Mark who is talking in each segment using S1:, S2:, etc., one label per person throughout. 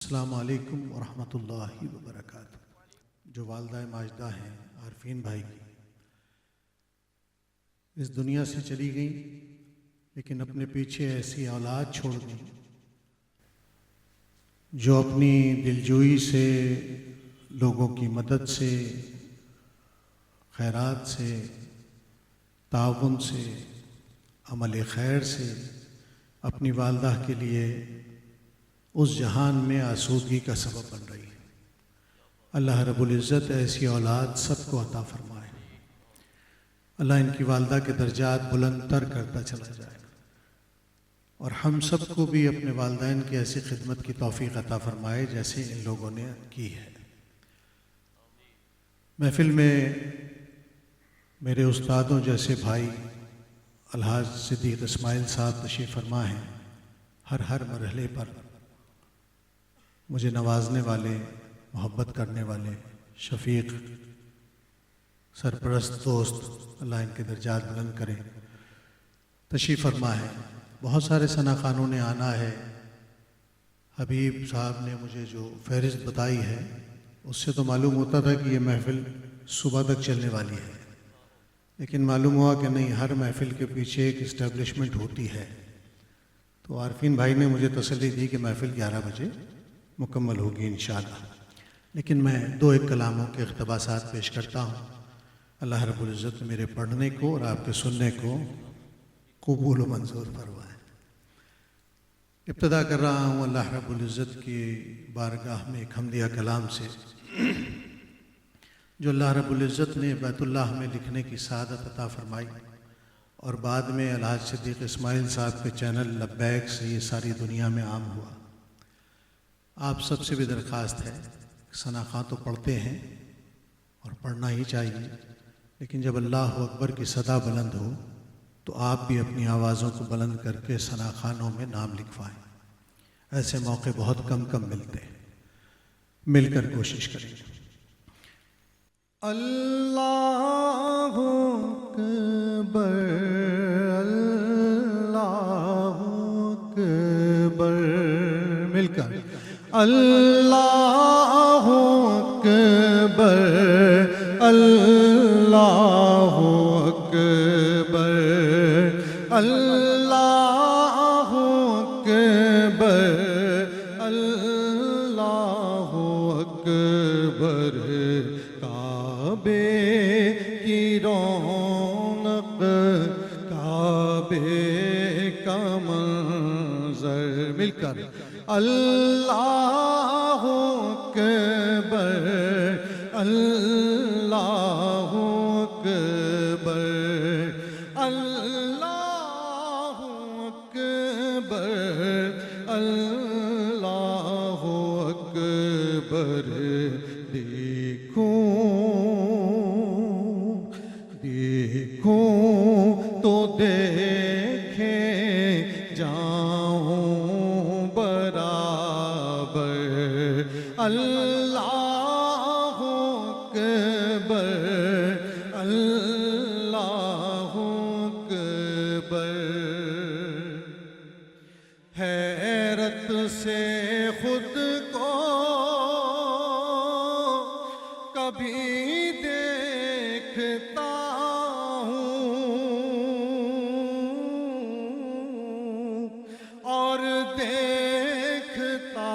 S1: अस्सलामु अलैकुम वरहमतुल्लाहि वबरकातुह। जो वालदा माजदा हैं आरफीन भाई की इस दुनिया से चली गई, लेकिन अपने पीछे ऐसी औलाद छोड़ गई जो अपनी दिलजोई से, लोगों की मदद से, खैरात से, ताउन से, अमल खैर से अपनी वालदा के लिए उस जहान में आसूदगी का सबब बन रही है। अल्लाह रब्बुल इज़्ज़त ऐसी औलाद सबको अता फरमाए। अल्लाह इनकी वालदा के दर्जात बुलंद तर करता चला जाए और हम सबको भी अपने वालदैन की ऐसी खिदमत की तौफीक अता फरमाए जैसे इन लोगों ने की है। महफिल में मेरे उस्तादों जैसे भाई अलहाज सिद्दीक़ इस्माइल साहब तशरीफ़ फरमा हैं। हर मरहले पर मुझे नवाजने वाले, मोहब्बत करने वाले, शफीक, सरपरस्त दोस्त, अल्लाह इनके दर्जात बुलंद करें, तशरीफ़ फरमा है। बहुत सारे सनाखानों ने आना है। हबीब साहब ने मुझे जो फहरिस्त बताई है उससे तो मालूम होता था कि ये महफ़िल सुबह तक चलने वाली है, लेकिन मालूम हुआ कि नहीं, हर महफ़िल के पीछे एक इस्टेब्लिशमेंट होती है। तो आरफीन भाई ने मुझे तसल्ली दी कि महफ़िल 11 बजे मुकम्मल होगी इंशाअल्लाह। लेकिन मैं दो एक कलामों के इक़्तिबासात पेश करता हूँ। अल्लाह रब्बुल इज़्ज़त मेरे पढ़ने को और आपके सुनने को कबूल व मंजूर फरमाए। इब्तिदा कर रहा हूँ अल्लाह रब्बुल इज़्ज़त की बारगाह में एक हम्दिया कलाम से जो अल्लाह रब्बुल इज़्ज़त ने बैतुल्लाह में लिखने की सादत अता फरमाई और बाद में अलहाज सिद्दीक़ इस्माइल साहब के चैनल लब्बैक से ये सारी दुनिया में आम हुआ। आप सबसे भी दरख्वास्त है, सनाख़ा तो पढ़ते हैं और पढ़ना ही चाहिए, लेकिन जब अल्लाह अकबर की सदा बुलंद हो तो आप भी अपनी आवाज़ों को बुलंद करके सनाखानों में नाम लिखवाएं। ऐसे मौके बहुत कम मिलते हैं। मिलकर कोशिश करेंगे। अल्लाहु अकबर, अल्लाहु अकबर, मिलकर अल्लाहु अकबर, अल्लाहु अकबर, अल्लाहु अकबर, अल्लाहु अकबर। काबे की रौनक, काबे का मंज़र, मिलकर अल्लाहु अकबर, अल्लाहु अकबर, अल्लाहु अकबर, अल्लाहु अकबर। देखो देखो तो देखे जाऊं बराबर। अल्लाहु अकबर, अल्लाहु अकबर। हैरत से खुद को कभी देखता हूँ और देखता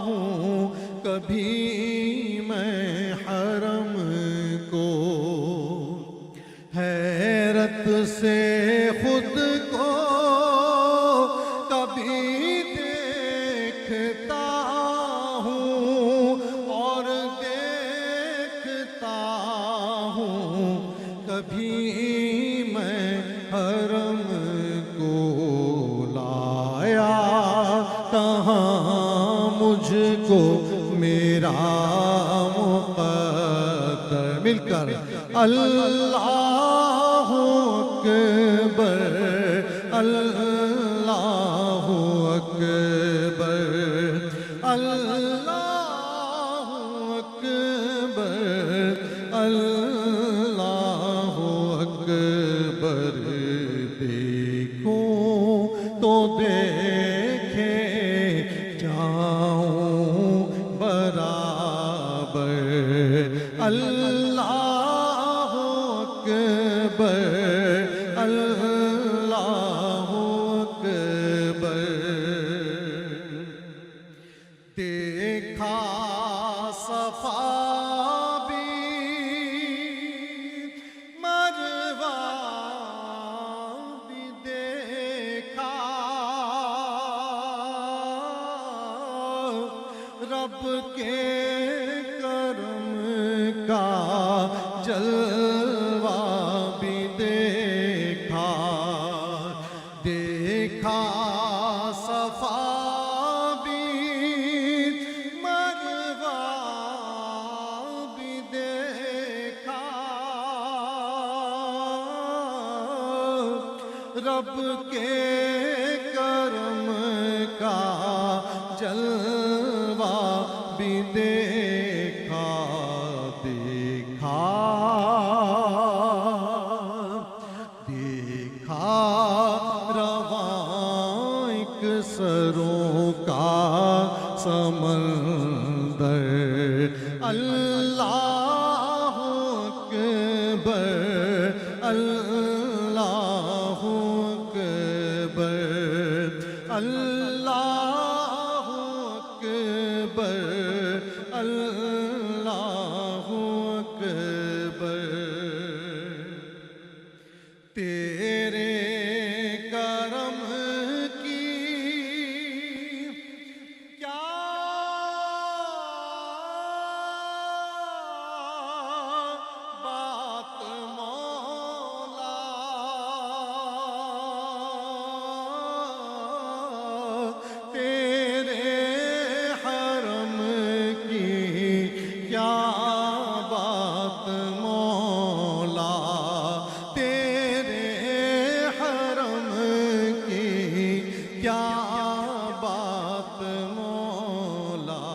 S1: हूँ कभी मैं हरम को। हैरत से खुद को कभी देखता हूँ और देखता हूँ कभी मैं हरम को। लाया कहाँ मुझको मेरा मुक़द्दर, मिलकर अल्लाहु अकबर, अल्लाहु अकबर, अल्लाहु अकबर, अल्लाहु अकबर। देखो तो देखे जाऊं अल्लाहु अकबर, अल्लाहु अकबर। देखा सफा भी मरवा भी देखा, रब के करम का जलवा भी देखा। देखा सफा भी मरवा भी देखा, रब के करम का जलवा भी देखा। देखा देखा रवां एक सरों का समंदर, अल्लाहु अकबर, अल्लाहु अकबर, अल्लाहु अकबर, अल्लाहु अकबर। तेरे करम की क्या बात मौला, तेरे हरम की क्या बात मौला, तेरे हरम की क्या बात मौला।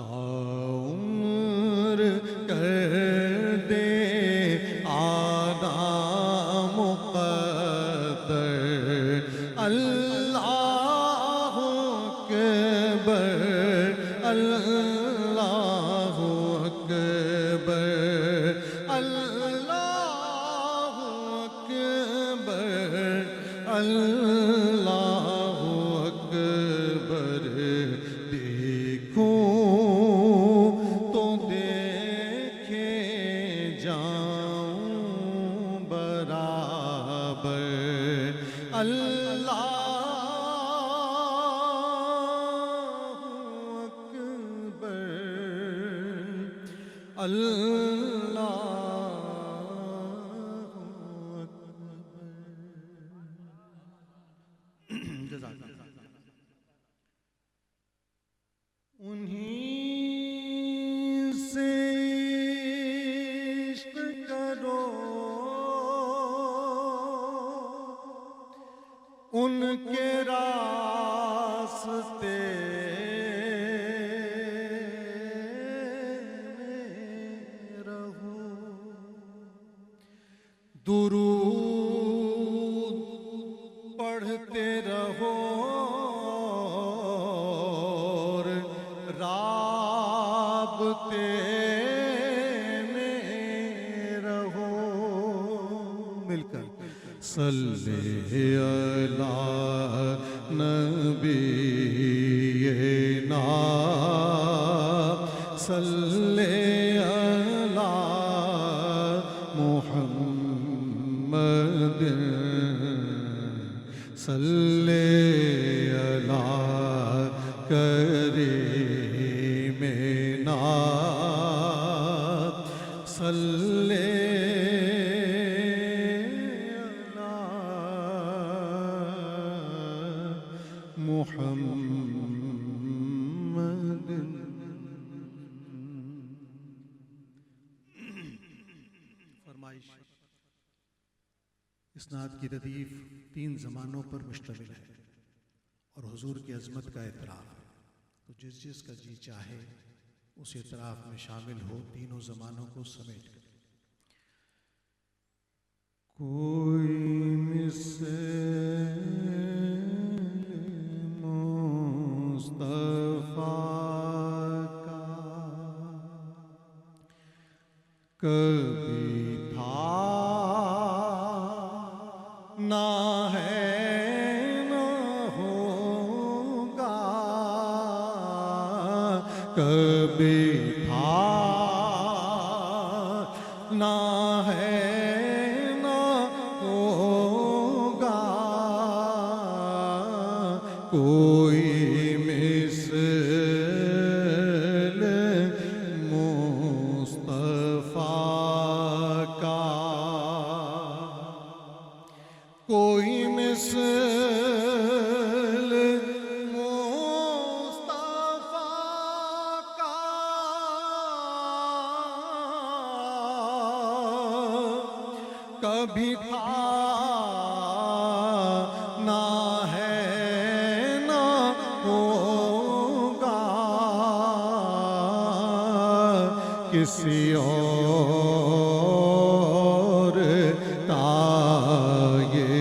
S1: ताउम्र कर दे आदा मुक़द्दर, अल्लाहु अकबर, अल्लाहु अकबर, अल्लाहु अकबर, अल्लाहु अकबर। देखूं तो देखे जाऊं बराबर, अल्लाहु अकबर, अल्लाहु अकबर। उन्हीं से इश्क करो, उनके रास्ते में रहो। दुरूद पढ़ते रहो और राबते में रहो। मिलकर सल्ले अला नबी-ए-नात, सल्ले अला मुहम्मद, सल्ले अला करीम-ए-नात, सल्ले अला मुहम्मद। फरमाइश। इस नात की रदीफ 3 ज़मानों पर मुश्तमिल है और हुजूर की अज़मत का एतराफ़ है। तो जिस जिस का जी चाहे उस एतराफ़ में शामिल हो, तीनों ज़मानों को समेट कर। कोई मुस्तफ़ा का कभी था ना है ना होगा, कभी था ना है ना होगा, कोई मिसल मुस्तफा का, कोई मिसल मुस्तफा का, कभी था ना है ना होगा, किसी और का ये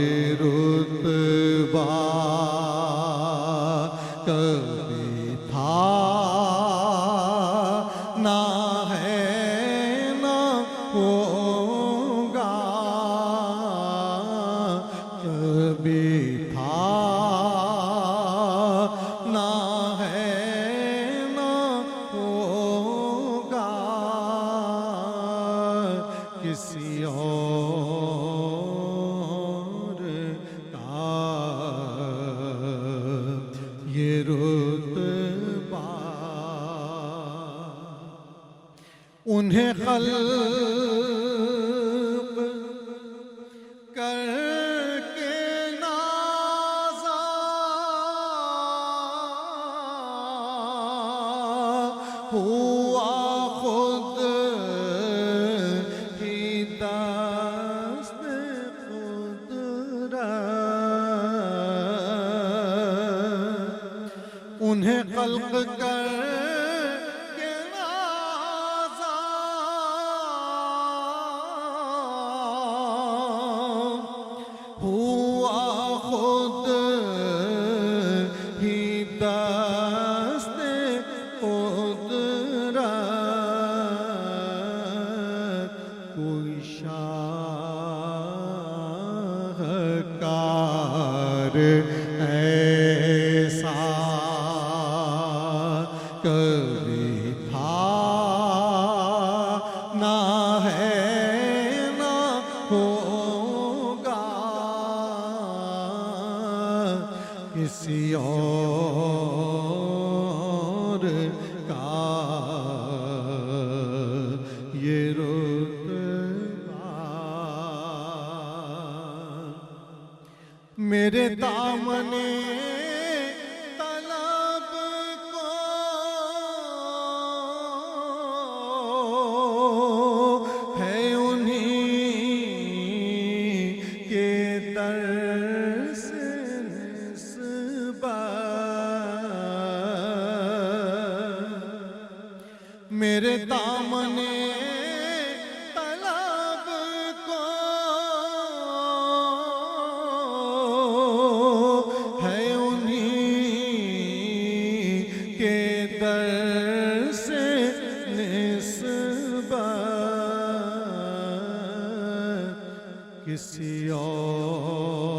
S1: रुतबा, कभी था ना है ना होगा, कभी था ना है ना होगा, किसी और का ये रुतबा। उन्हें खल्क़ करके नाज़ा हुआ खुद ही दस्त कुदरत, उन्हें खल्क़ करके नाज़ा हुआ खुद ही दस्त कुदरत, कोई शाहकार ऐसा कभी था ना है ना होगा, किसी और का ये रुतबा। मेरे दामने तलब को है उन्हीं के दर से निस्बत, मेरे दामने तलब को है उन्हीं के दर से निस्बत, किसी और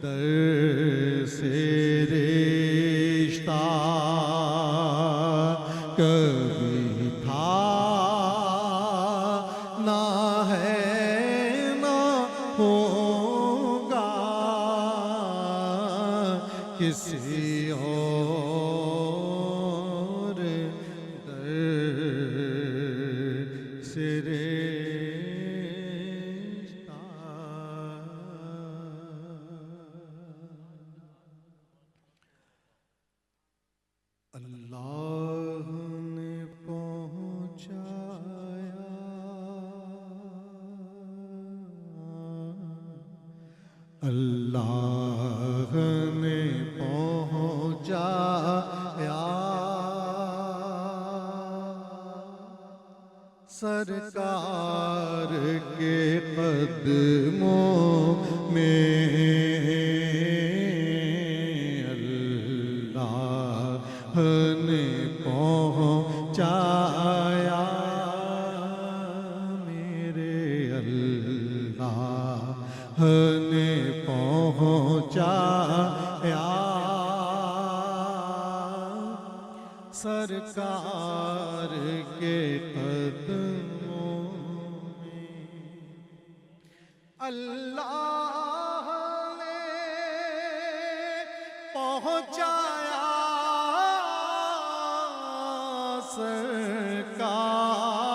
S1: दर से रिश्ता कभी था ना है ना होगा, किसी और दर से रिश्ता। अल्लाह ने पहुँचाया, अल्लाह ने पहुँचाया, सरकार के कदमों में, अल्लाह ने पहुँचाया, सरकार के कदमों में अल्लाह ने पहुँचाया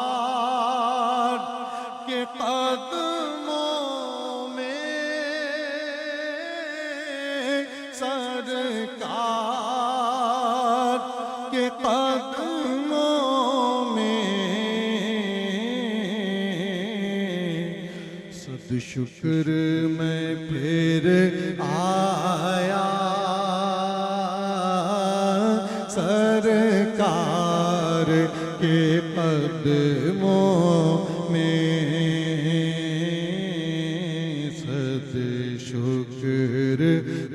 S1: सरकार के कदमों में सरकार के कदमों में सद शुक्र मैं फिर आया सरकार के कदमों में सद शुक्र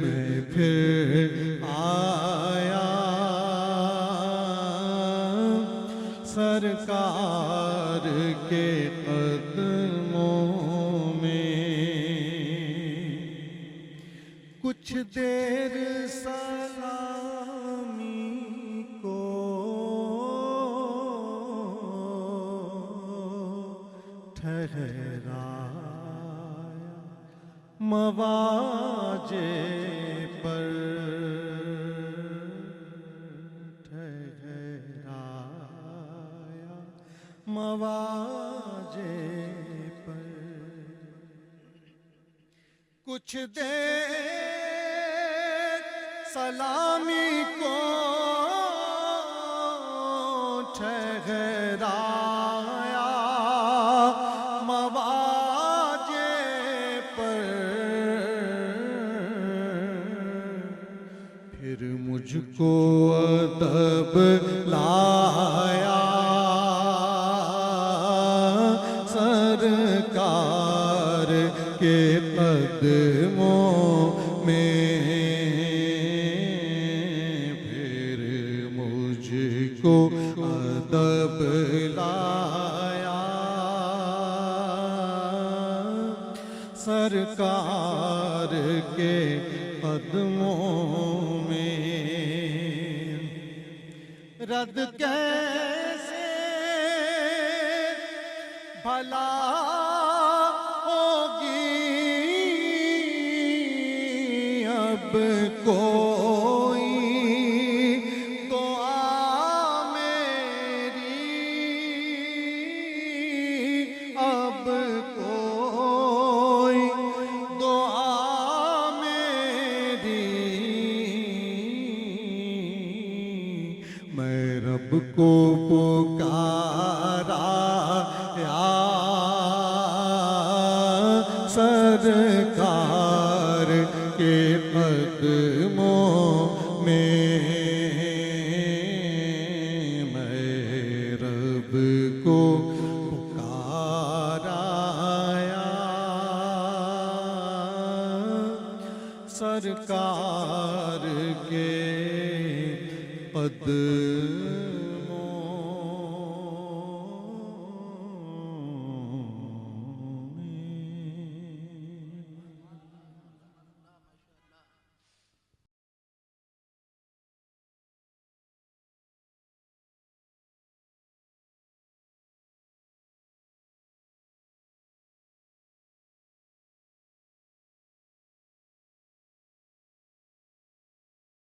S1: मैं फिर आया सरकार के कदमों में कुछ देर सलामी को ठहराया मवाजे पर ठहराया मवाजे पर कुछ देर सलामी को ठहराया मवाजे पर फिर मुझको अदब लाया सरकार के कदमों में फिर मुझको अदब लाया सरकार के कदमों में रद कैसे भला अब कोई दुआ मेरी अब कोई दुआ मेरी मैं रब को पुकारा या सरकार के कदमों में मैं रब को पुकाराया सरकार के कदमों